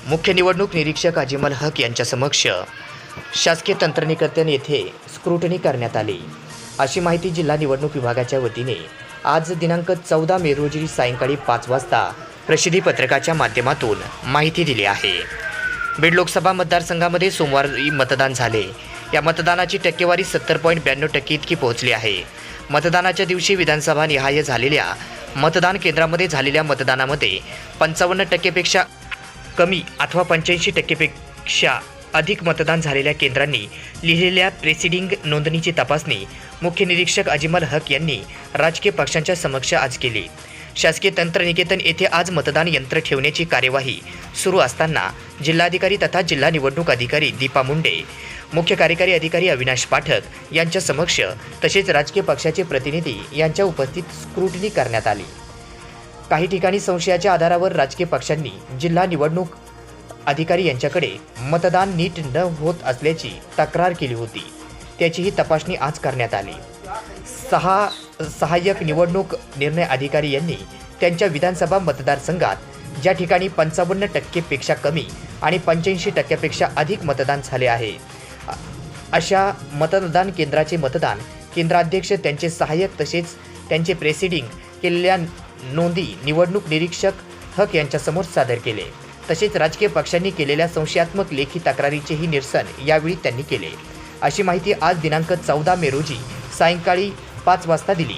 मुख्य निवडणूक निरीक्षक अजिमल हक यांच्या समक्ष शासकीय तंत्रनिकेतन येथे स्क्रुटनी करण्यात आली, अशी माहिती जिल्हा निवडणूक विभागाच्या वतीने आज दिनांक 14 मे रोजी सायंकाळी 5 वाजता प्रसिद्धी पत्रकाच्या माध्यमातून माहिती दिली आहे। बीड लोकसभा मतदारसंघामध्ये सोमवारी मतदान झाले। या मतदानाची टक्केवारी 70.92% इतकी पोहोचली आहे। मतदानाच्या दिवशी विधानसभा निहाय झालेल्या मतदान केंद्रामध्ये झालेल्या मतदानामध्ये 55% पेक्षा कमी अथवा 85% पेक्षा अधिक मतदान झालेल्या केंद्रांनी लिहिलेल्या प्रेसिडिंग नोंदणीची तपासणी मुख्य निरीक्षक अजिमल हक यांनी राजकीय पक्षांच्या समक्ष आज केली। शासकीय तंत्रनिकेतन येथे आज मतदान यंत्र ठेवण्याची कार्यवाही सुरू असताना जिल्हाधिकारी तथा जिल्हा निवडणूक अधिकारी दीपा मुंडे, मुख्य कार्यकारी अधिकारी अविनाश पाठक यांच्या समक्ष तसेच राजकीय पक्षाचे प्रतिनिधी यांच्या उपस्थित स्क्रुटनी करण्यात आली। काही ठिकाणी संशयाच्या आधारावर राजकीय पक्षांनी जिल्हा निवडणूक अधिकारी यांच्याकडे मतदान नीट न होत असल्याची तक्रार केली होती, त्याचीही तपासणी आज करण्यात आली। सहाय्यक निवडणूक निर्णय अधिकारी यांनी त्यांच्या विधानसभा मतदारसंघात ज्या ठिकाणी 55% पेक्षा कमी आणि 85% पेक्षा अधिक मतदान झाले आहे, अशा मतदान केंद्राचे मतदान केंद्राध्यक्ष, त्यांचे सहाय्यक तसेच त्यांचे प्रेसिडिंग केलेल्या नोंदी निवडणूक निरीक्षक हक यांच्यासमोर सादर केले। तसेच राजकीय पक्षांनी केलेल्या संशयात्मक लेखी तक्रारीचेही निरसन यावेळी त्यांनी केले, अशी माहिती आज दिनांक 14 मे रोजी सायंकाळी 5 वाजता दिली।